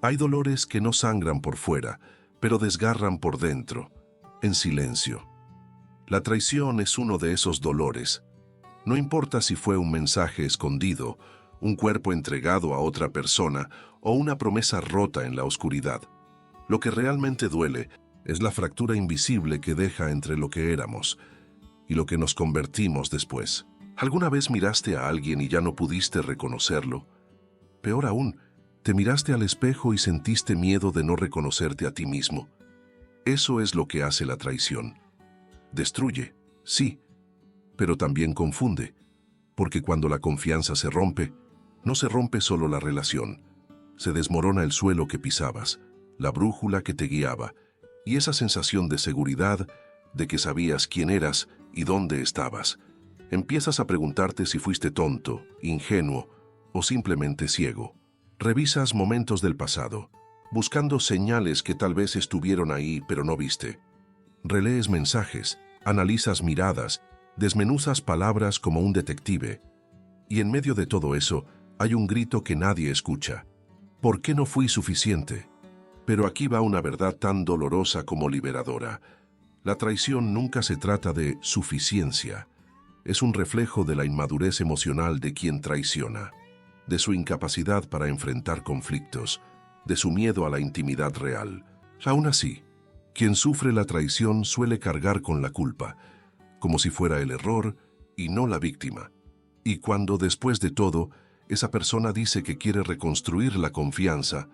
Hay dolores que no sangran por fuera, pero desgarran por dentro, en silencio. La traición es uno de esos dolores. No importa si fue un mensaje escondido, un cuerpo entregado a otra persona o una promesa rota en la oscuridad. Lo que realmente duele es la fractura invisible que deja entre lo que éramos y lo que nos convertimos después. ¿Alguna vez miraste a alguien y ya no pudiste reconocerlo? Peor aún, te miraste al espejo y sentiste miedo de no reconocerte a ti mismo. Eso es lo que hace la traición. Destruye, sí, pero también confunde, porque cuando la confianza se rompe, no se rompe solo la relación, se desmorona el suelo que pisabas, la brújula que te guiaba, y esa sensación de seguridad, de que sabías quién eras y dónde estabas. Empiezas a preguntarte si fuiste tonto, ingenuo o simplemente ciego. Revisas momentos del pasado, buscando señales que tal vez estuvieron ahí pero no viste. Relees mensajes, analizas miradas, desmenuzas palabras como un detective. Y en medio de todo eso, hay un grito que nadie escucha. ¿Por qué no fui suficiente? Pero aquí va una verdad tan dolorosa como liberadora. La traición nunca se trata de suficiencia. Es un reflejo de la inmadurez emocional de quien traiciona, de su incapacidad para enfrentar conflictos, de su miedo a la intimidad real. Aún así, quien sufre la traición suele cargar con la culpa, como si fuera el error y no la víctima. Y cuando, después de todo, esa persona dice que quiere reconstruir la confianza,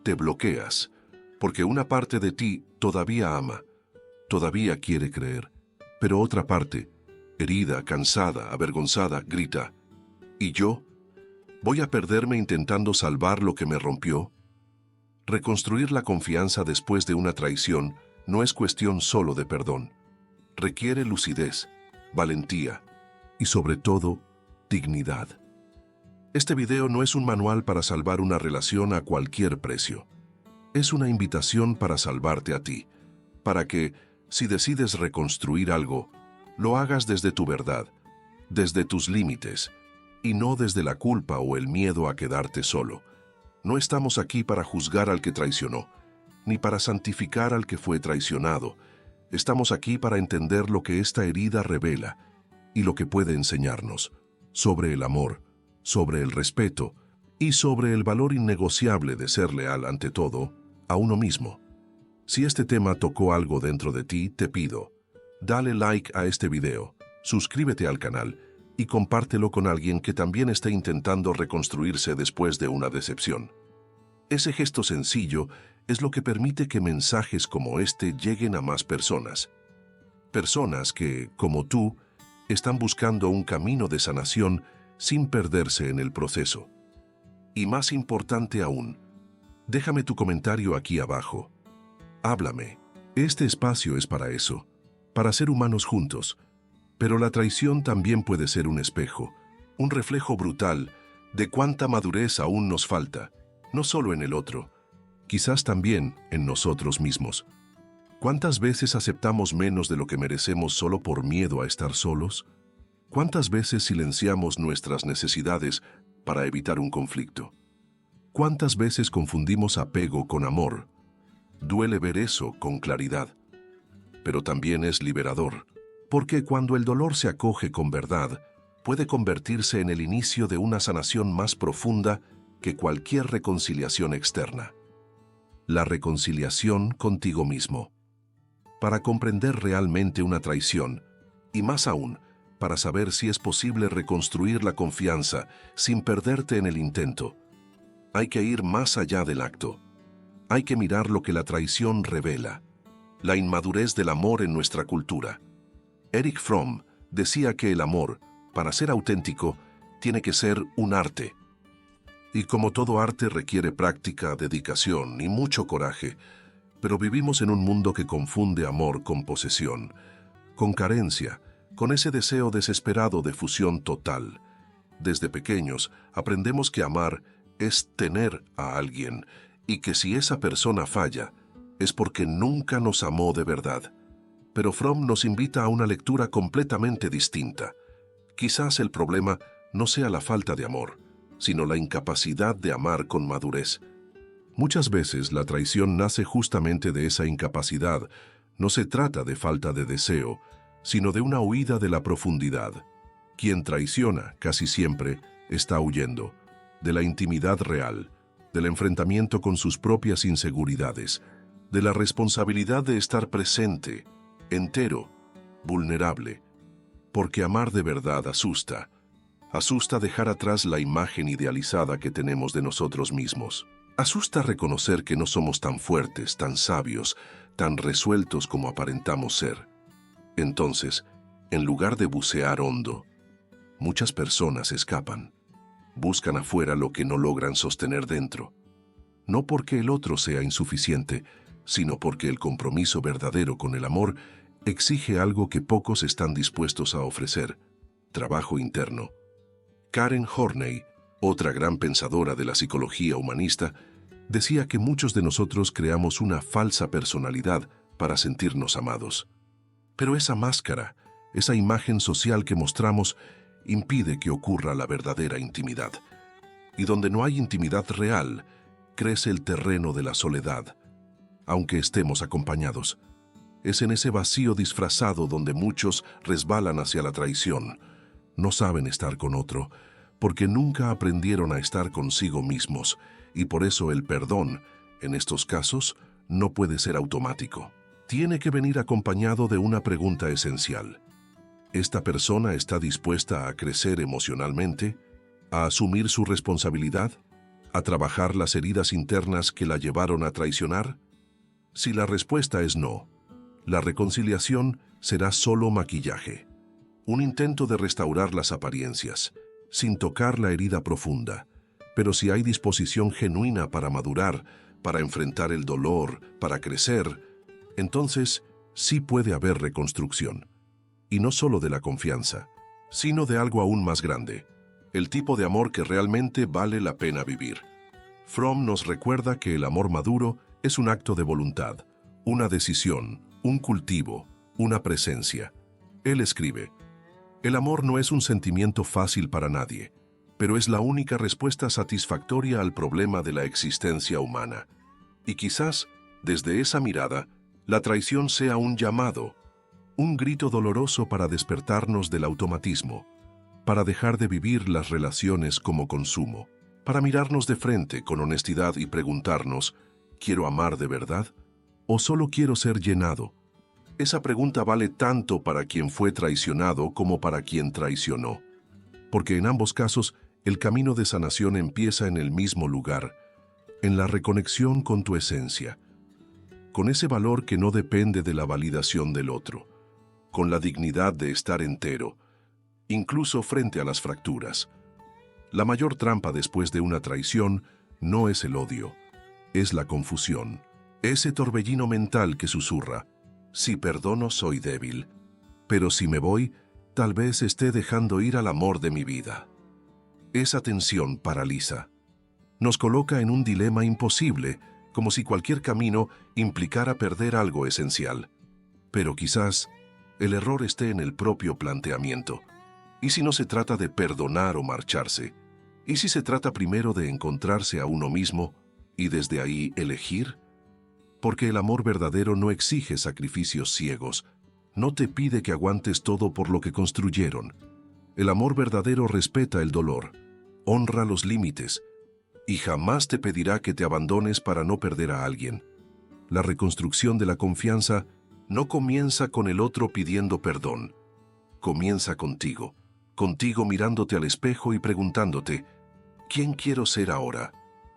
te bloqueas, porque una parte de ti todavía ama, todavía quiere creer, pero otra parte, herida, cansada, avergonzada, grita, ¿y yo? ¿Voy a perderme intentando salvar lo que me rompió? Reconstruir la confianza después de una traición no es cuestión solo de perdón. Requiere lucidez, valentía y, sobre todo, dignidad. Este video no es un manual para salvar una relación a cualquier precio. Es una invitación para salvarte a ti, para que, si decides reconstruir algo, lo hagas desde tu verdad, desde tus límites, y no desde la culpa o el miedo a quedarte solo. No estamos aquí para juzgar al que traicionó, ni para santificar al que fue traicionado. Estamos aquí para entender lo que esta herida revela y lo que puede enseñarnos sobre el amor, sobre el respeto y sobre el valor innegociable de ser leal ante todo a uno mismo. Si este tema tocó algo dentro de ti, te pido, dale like a este video, suscríbete al canal y compártelo con alguien que también esté intentando reconstruirse después de una decepción. Ese gesto sencillo es lo que permite que mensajes como este lleguen a más personas. Personas que, como tú, están buscando un camino de sanación sin perderse en el proceso. Y más importante aún, déjame tu comentario aquí abajo. Háblame. Este espacio es para eso, para ser humanos juntos. Pero la traición también puede ser un espejo, un reflejo brutal de cuánta madurez aún nos falta, no solo en el otro, quizás también en nosotros mismos. ¿Cuántas veces aceptamos menos de lo que merecemos solo por miedo a estar solos? ¿Cuántas veces silenciamos nuestras necesidades para evitar un conflicto? ¿Cuántas veces confundimos apego con amor? Duele ver eso con claridad, pero también es liberador, porque cuando el dolor se acoge con verdad, puede convertirse en el inicio de una sanación más profunda que cualquier reconciliación externa. La reconciliación contigo mismo. Para comprender realmente una traición, y más aún, para saber si es posible reconstruir la confianza sin perderte en el intento, hay que ir más allá del acto. Hay que mirar lo que la traición revela, la inmadurez del amor en nuestra cultura. Erich Fromm decía que el amor, para ser auténtico, tiene que ser un arte. Y como todo arte requiere práctica, dedicación y mucho coraje, pero vivimos en un mundo que confunde amor con posesión, con carencia, con ese deseo desesperado de fusión total. Desde pequeños aprendemos que amar es tener a alguien y que si esa persona falla, es porque nunca nos amó de verdad. Pero Fromm nos invita a una lectura completamente distinta. Quizás el problema no sea la falta de amor, sino la incapacidad de amar con madurez. Muchas veces la traición nace justamente de esa incapacidad. No se trata de falta de deseo, sino de una huida de la profundidad. Quien traiciona, casi siempre, está huyendo de la intimidad real, del enfrentamiento con sus propias inseguridades, de la responsabilidad de estar presente, entero, vulnerable. Porque amar de verdad asusta. Asusta dejar atrás la imagen idealizada que tenemos de nosotros mismos. Asusta reconocer que no somos tan fuertes, tan sabios, tan resueltos como aparentamos ser. Entonces, en lugar de bucear hondo, muchas personas escapan. Buscan afuera lo que no logran sostener dentro. No porque el otro sea insuficiente, sino porque el compromiso verdadero con el amor exige algo que pocos están dispuestos a ofrecer: trabajo interno. Karen Horney, otra gran pensadora de la psicología humanista, decía que muchos de nosotros creamos una falsa personalidad para sentirnos amados. Pero esa máscara, esa imagen social que mostramos, impide que ocurra la verdadera intimidad. Y donde no hay intimidad real, crece el terreno de la soledad, aunque estemos acompañados. Es en ese vacío disfrazado donde muchos resbalan hacia la traición. No saben estar con otro, porque nunca aprendieron a estar consigo mismos, y por eso el perdón, en estos casos, no puede ser automático. Tiene que venir acompañado de una pregunta esencial. ¿Esta persona está dispuesta a crecer emocionalmente, a asumir su responsabilidad, a trabajar las heridas internas que la llevaron a traicionar? Si la respuesta es no, la reconciliación será solo maquillaje, un intento de restaurar las apariencias, sin tocar la herida profunda. Pero si hay disposición genuina para madurar, para enfrentar el dolor, para crecer, entonces sí puede haber reconstrucción. Y no solo de la confianza, sino de algo aún más grande, el tipo de amor que realmente vale la pena vivir. Fromm nos recuerda que el amor maduro es un acto de voluntad, una decisión, un cultivo, una presencia. Él escribe: el amor no es un sentimiento fácil para nadie, pero es la única respuesta satisfactoria al problema de la existencia humana. Y quizás, desde esa mirada, la traición sea un llamado, un grito doloroso para despertarnos del automatismo, para dejar de vivir las relaciones como consumo, para mirarnos de frente con honestidad y preguntarnos: ¿quiero amar de verdad? ¿O solo quiero ser llenado? Esa pregunta vale tanto para quien fue traicionado como para quien traicionó. Porque en ambos casos, el camino de sanación empieza en el mismo lugar, en la reconexión con tu esencia, con ese valor que no depende de la validación del otro, con la dignidad de estar entero, incluso frente a las fracturas. La mayor trampa después de una traición no es el odio, es la confusión, ese torbellino mental que susurra: si perdono soy débil, pero si me voy, tal vez esté dejando ir al amor de mi vida. Esa tensión paraliza. Nos coloca en un dilema imposible, como si cualquier camino implicara perder algo esencial. Pero quizás el error esté en el propio planteamiento. ¿Y si no se trata de perdonar o marcharse? ¿Y si se trata primero de encontrarse a uno mismo y desde ahí elegir? Porque el amor verdadero no exige sacrificios ciegos, no te pide que aguantes todo por lo que construyeron. El amor verdadero respeta el dolor, honra los límites, y jamás te pedirá que te abandones para no perder a alguien. La reconstrucción de la confianza no comienza con el otro pidiendo perdón. Comienza contigo mirándote al espejo y preguntándote: ¿quién quiero ser ahora?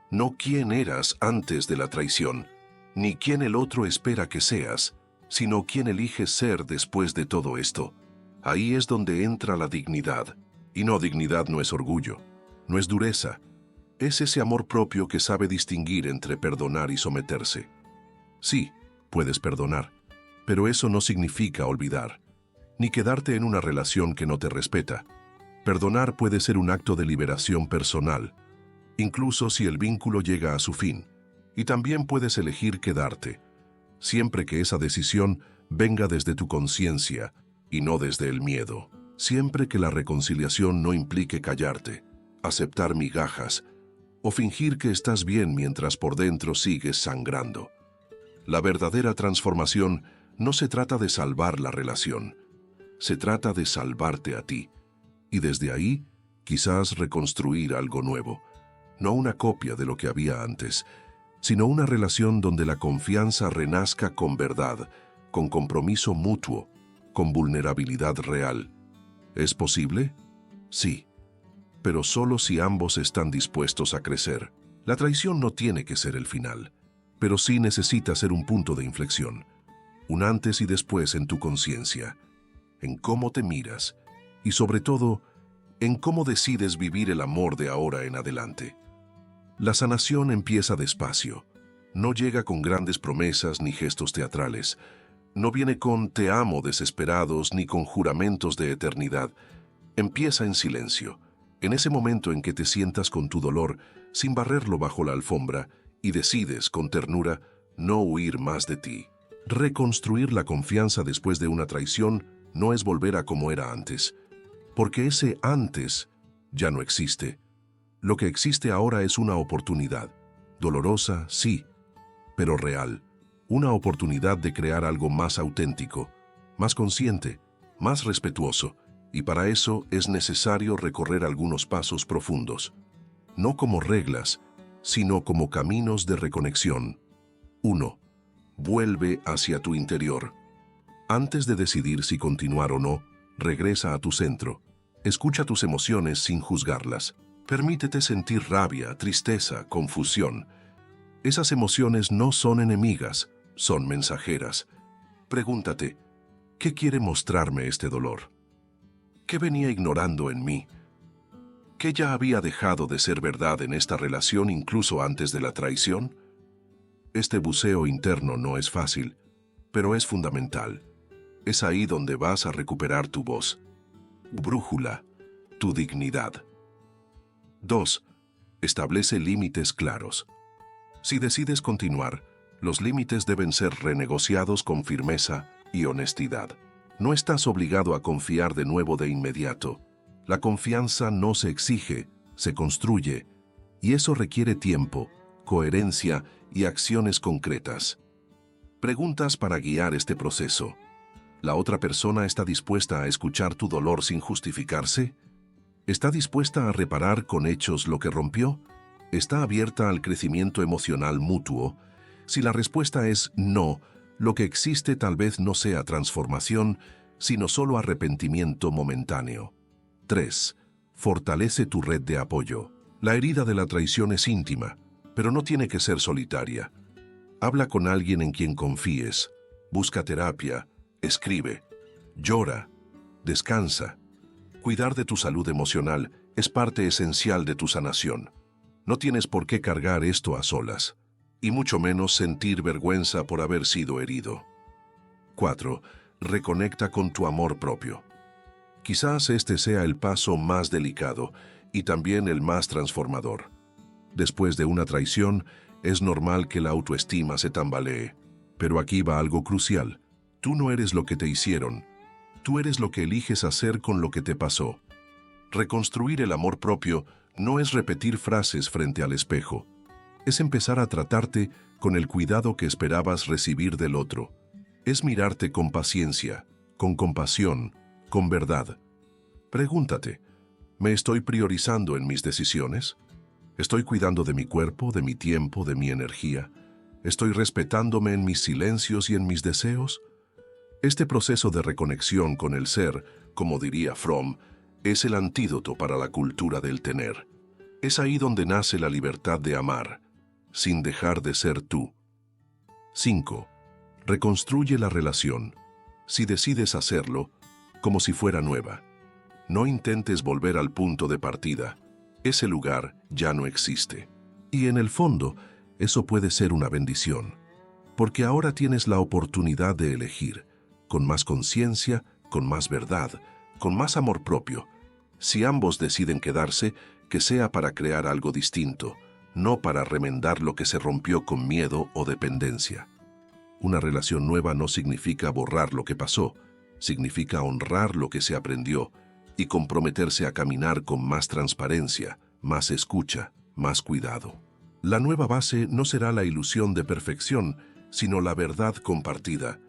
No quién eras antes de la traición, ni quién el otro espera que seas, sino quién eliges ser después de todo esto. Ahí es donde entra la dignidad. Y no, dignidad no es orgullo, no es dureza. Es ese amor propio que sabe distinguir entre perdonar y someterse. Sí, puedes perdonar, pero eso no significa olvidar, ni quedarte en una relación que no te respeta. Perdonar puede ser un acto de liberación personal, incluso si el vínculo llega a su fin, y también puedes elegir quedarte, siempre que esa decisión venga desde tu conciencia y no desde el miedo. Siempre que la reconciliación no implique callarte, aceptar migajas, o fingir que estás bien mientras por dentro sigues sangrando. La verdadera transformación no se trata de salvar la relación, se trata de salvarte a ti, y desde ahí quizás reconstruir algo nuevo, no una copia de lo que había antes, sino una relación donde la confianza renazca con verdad, con compromiso mutuo, con vulnerabilidad real. ¿Es posible? Sí, pero solo si ambos están dispuestos a crecer. La traición no tiene que ser el final, pero sí necesita ser un punto de inflexión, un antes y después en tu conciencia, en cómo te miras y sobre todo, en cómo decides vivir el amor de ahora en adelante. La sanación empieza despacio, no llega con grandes promesas ni gestos teatrales, no viene con te amo desesperados ni con juramentos de eternidad, empieza en silencio, en ese momento en que te sientas con tu dolor sin barrerlo bajo la alfombra y decides con ternura no huir más de ti. Reconstruir la confianza después de una traición no es volver a como era antes, porque ese antes ya no existe. Lo que existe ahora es una oportunidad, dolorosa, sí, pero real. Una oportunidad de crear algo más auténtico, más consciente, más respetuoso, y para eso es necesario recorrer algunos pasos profundos, no como reglas, sino como caminos de reconexión. 1. Vuelve hacia tu interior. Antes de decidir si continuar o no, regresa a tu centro. Escucha tus emociones sin juzgarlas. Permítete sentir rabia, tristeza, confusión. Esas emociones no son enemigas, son mensajeras. Pregúntate, ¿qué quiere mostrarme este dolor? ¿Qué venía ignorando en mí? ¿Qué ya había dejado de ser verdad en esta relación incluso antes de la traición? Este buceo interno no es fácil, pero es fundamental. Es ahí donde vas a recuperar tu voz, tu brújula, tu dignidad. 2. Establece límites claros. Si decides continuar, los límites deben ser renegociados con firmeza y honestidad. No estás obligado a confiar de nuevo de inmediato. La confianza no se exige, se construye, y eso requiere tiempo, coherencia y acciones concretas. Preguntas para guiar este proceso. ¿La otra persona está dispuesta a escuchar tu dolor sin justificarse? ¿Está dispuesta a reparar con hechos lo que rompió? ¿Está abierta al crecimiento emocional mutuo? Si la respuesta es no, lo que existe tal vez no sea transformación, sino solo arrepentimiento momentáneo. 3. Fortalece tu red de apoyo. La herida de la traición es íntima, pero no tiene que ser solitaria. Habla con alguien en quien confíes, busca terapia, escribe, llora, descansa. Cuidar de tu salud emocional es parte esencial de tu sanación. No tienes por qué cargar esto a solas, y mucho menos sentir vergüenza por haber sido herido. 4. Reconecta con tu amor propio. Quizás este sea el paso más delicado y también el más transformador. Después de una traición, es normal que la autoestima se tambalee. Pero aquí va algo crucial. Tú no eres lo que te hicieron. Tú eres lo que eliges hacer con lo que te pasó. Reconstruir el amor propio no es repetir frases frente al espejo. Es empezar a tratarte con el cuidado que esperabas recibir del otro. Es mirarte con paciencia, con compasión, con verdad. Pregúntate, ¿me estoy priorizando en mis decisiones? ¿Estoy cuidando de mi cuerpo, de mi tiempo, de mi energía? ¿Estoy respetándome en mis silencios y en mis deseos? Este proceso de reconexión con el ser, como diría Fromm, es el antídoto para la cultura del tener. Es ahí donde nace la libertad de amar, sin dejar de ser tú. 5. Reconstruye la relación, si decides hacerlo, como si fuera nueva. No intentes volver al punto de partida. Ese lugar ya no existe. Y en el fondo, eso puede ser una bendición, porque ahora tienes la oportunidad de elegir, con más conciencia, con más verdad, con más amor propio. Si ambos deciden quedarse, que sea para crear algo distinto, no para remendar lo que se rompió con miedo o dependencia. Una relación nueva no significa borrar lo que pasó, significa honrar lo que se aprendió y comprometerse a caminar con más transparencia, más escucha, más cuidado. La nueva base no será la ilusión de perfección, sino la verdad compartida.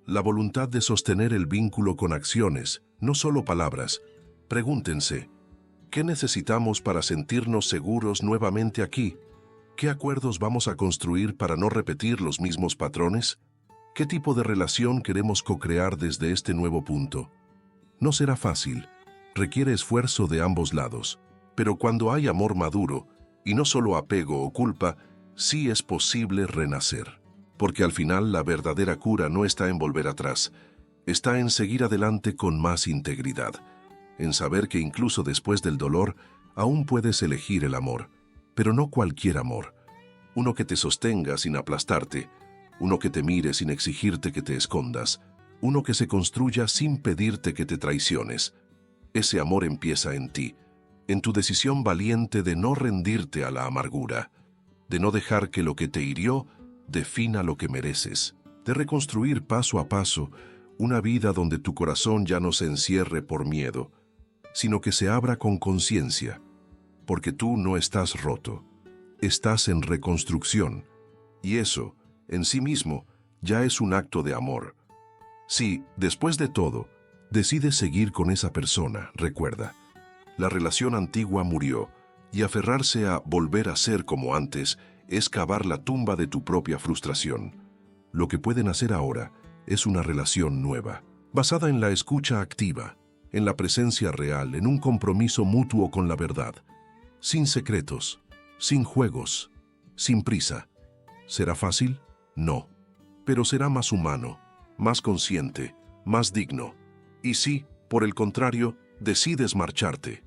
La voluntad de sostener el vínculo con acciones, no solo palabras. Pregúntense, ¿qué necesitamos para sentirnos seguros nuevamente aquí? ¿Qué acuerdos vamos a construir para no repetir los mismos patrones? ¿Qué tipo de relación queremos co-crear desde este nuevo punto? No será fácil, requiere esfuerzo de ambos lados, pero cuando hay amor maduro, y no solo apego o culpa, sí es posible renacer. Porque al final la verdadera cura no está en volver atrás, está en seguir adelante con más integridad, en saber que incluso después del dolor, aún puedes elegir el amor, pero no cualquier amor. Uno que te sostenga sin aplastarte, uno que te mire sin exigirte que te escondas, uno que se construya sin pedirte que te traiciones. Ese amor empieza en ti, en tu decisión valiente de no rendirte a la amargura, de no dejar que lo que te hirió defina lo que mereces, de reconstruir paso a paso una vida donde tu corazón ya no se encierre por miedo, sino que se abra con conciencia, porque tú no estás roto, estás en reconstrucción, y eso, en sí mismo, ya es un acto de amor. Si, después de todo, decides seguir con esa persona, recuerda, la relación antigua murió, y aferrarse a volver a ser como antes es cavar la tumba de tu propia frustración. Lo que pueden hacer ahora es una relación nueva, basada en la escucha activa, en la presencia real, en un compromiso mutuo con la verdad, sin secretos, sin juegos, sin prisa. ¿Será fácil? No, pero será más humano, más consciente, más digno. Y si, por el contrario, decides marcharte,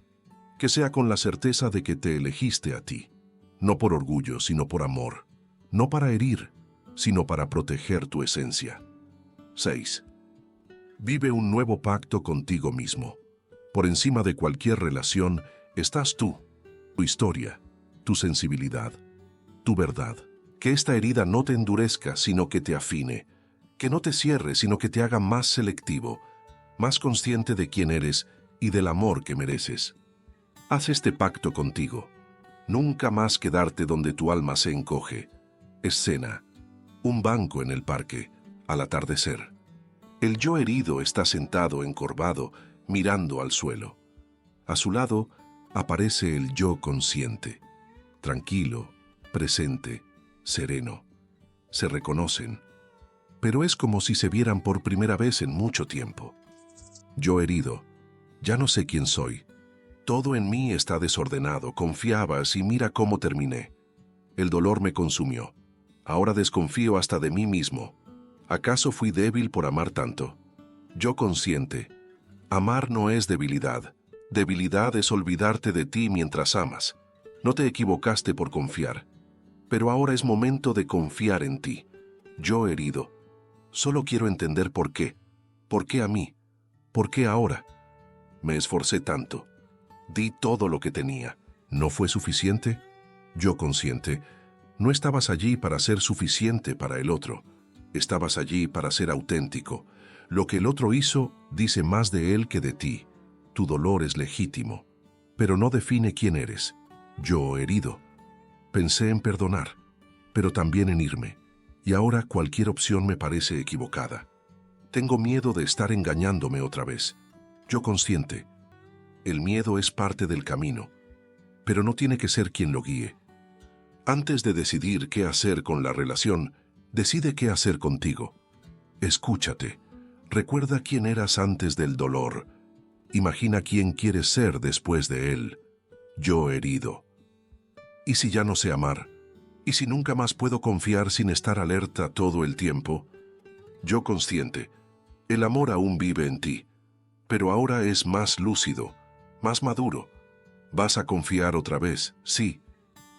que sea con la certeza de que te elegiste a ti, no por orgullo, sino por amor, no para herir, sino para proteger tu esencia. 6. Vive un nuevo pacto contigo mismo. Por encima de cualquier relación estás tú, tu historia, tu sensibilidad, tu verdad. Que esta herida no te endurezca, sino que te afine. Que no te cierre, sino que te haga más selectivo, más consciente de quién eres y del amor que mereces. Haz este pacto contigo. Nunca más quedarte donde tu alma se encoge. Escena: un banco en el parque, al atardecer. El yo herido está sentado encorvado, mirando al suelo. A su lado aparece el yo consciente, tranquilo, presente, sereno. Se reconocen, pero es como si se vieran por primera vez en mucho tiempo. Yo herido, ya no sé quién soy. Todo en mí está desordenado, confiabas y mira cómo terminé. El dolor me consumió. Ahora desconfío hasta de mí mismo. ¿Acaso fui débil por amar tanto? Yo consciente. Amar no es debilidad. Debilidad es olvidarte de ti mientras amas. No te equivocaste por confiar. Pero ahora es momento de confiar en ti. Yo herido. Solo quiero entender por qué. ¿Por qué a mí? ¿Por qué ahora? Me esforcé tanto. Di todo lo que tenía. ¿No fue suficiente? Yo consciente. No estabas allí para ser suficiente para el otro. Estabas allí para ser auténtico. Lo que el otro hizo dice más de él que de ti. Tu dolor es legítimo, pero no define quién eres. Yo herido. Pensé en perdonar, pero también en irme. Y ahora cualquier opción me parece equivocada. Tengo miedo de estar engañándome otra vez. Yo consciente. El miedo es parte del camino, pero no tiene que ser quien lo guíe. Antes de decidir qué hacer con la relación, decide qué hacer contigo. Escúchate. Recuerda quién eras antes del dolor. Imagina quién quieres ser después de él. Yo herido. ¿Y si ya no sé amar? ¿Y si nunca más puedo confiar sin estar alerta todo el tiempo? Yo consciente. El amor aún vive en ti, pero ahora es más lúcido, más maduro. Vas a confiar otra vez, sí,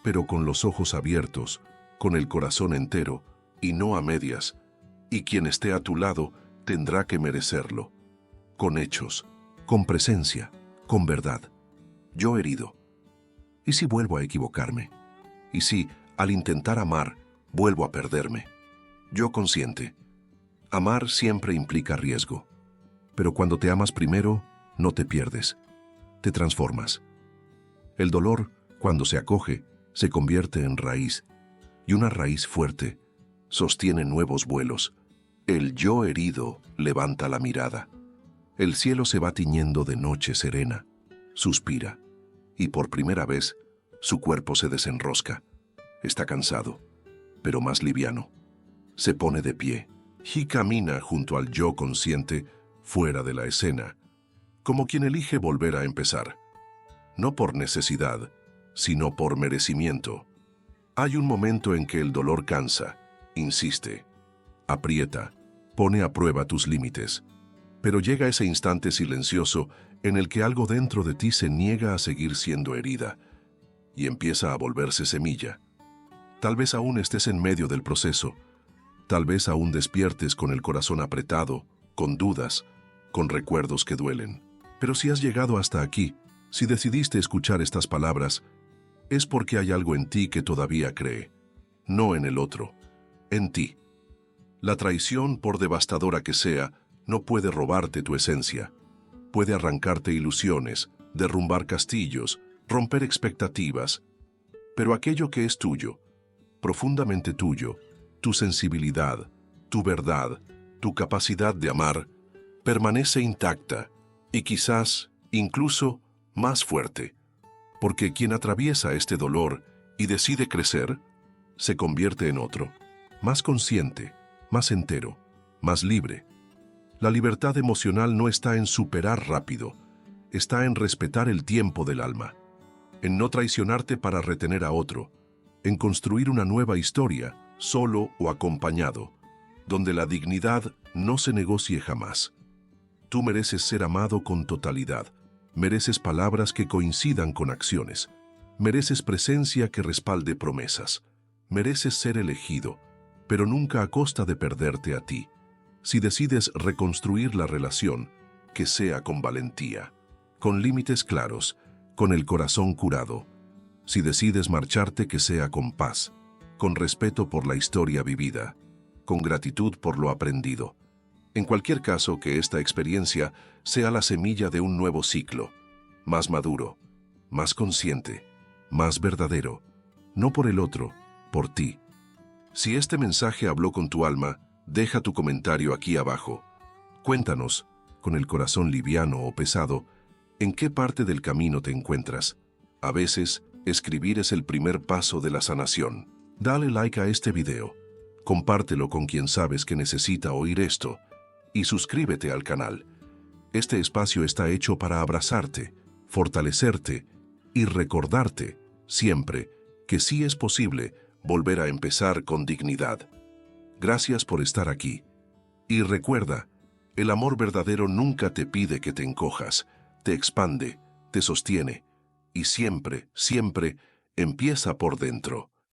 pero con los ojos abiertos, con el corazón entero, y no a medias. Y quien esté a tu lado tendrá que merecerlo. Con hechos, con presencia, con verdad. Yo herido. ¿Y si vuelvo a equivocarme? ¿Y si, al intentar amar, vuelvo a perderme? Yo consciente. Amar siempre implica riesgo. Pero cuando te amas primero, no te pierdes. Te transformas. El dolor, cuando se acoge, se convierte en raíz, y una raíz fuerte sostiene nuevos vuelos. El yo herido levanta la mirada. El cielo se va tiñendo de noche serena, suspira, y por primera vez su cuerpo se desenrosca. Está cansado, pero más liviano. Se pone de pie y camina junto al yo consciente fuera de la escena, como quien elige volver a empezar. No por necesidad, sino por merecimiento. Hay un momento en que el dolor cansa, insiste, aprieta, pone a prueba tus límites. Pero llega ese instante silencioso en el que algo dentro de ti se niega a seguir siendo herida y empieza a volverse semilla. Tal vez aún estés en medio del proceso, tal vez aún despiertes con el corazón apretado, con dudas, con recuerdos que duelen. Pero si has llegado hasta aquí, si decidiste escuchar estas palabras, es porque hay algo en ti que todavía cree, no en el otro, en ti. La traición, por devastadora que sea, no puede robarte tu esencia. Puede arrancarte ilusiones, derrumbar castillos, romper expectativas. Pero aquello que es tuyo, profundamente tuyo, tu sensibilidad, tu verdad, tu capacidad de amar, permanece intacta y quizás, incluso, más fuerte. Porque quien atraviesa este dolor y decide crecer, se convierte en otro, más consciente, más entero, más libre. La libertad emocional no está en superar rápido, está en respetar el tiempo del alma, en no traicionarte para retener a otro, en construir una nueva historia, solo o acompañado, donde la dignidad no se negocie jamás. Tú mereces ser amado con totalidad, mereces palabras que coincidan con acciones, mereces presencia que respalde promesas, mereces ser elegido, pero nunca a costa de perderte a ti. Si decides reconstruir la relación, que sea con valentía, con límites claros, con el corazón curado. Si decides marcharte, que sea con paz, con respeto por la historia vivida, con gratitud por lo aprendido. En cualquier caso, que esta experiencia sea la semilla de un nuevo ciclo, más maduro, más consciente, más verdadero, no por el otro, por ti. Si este mensaje habló con tu alma, deja tu comentario aquí abajo. Cuéntanos, con el corazón liviano o pesado, en qué parte del camino te encuentras. A veces, escribir es el primer paso de la sanación. Dale like a este video, compártelo con quien sabes que necesita oír esto, y suscríbete al canal. Este espacio está hecho para abrazarte, fortalecerte y recordarte, siempre, que sí es posible volver a empezar con dignidad. Gracias por estar aquí. Y recuerda, el amor verdadero nunca te pide que te encojas, te expande, te sostiene, y siempre, siempre empieza por dentro.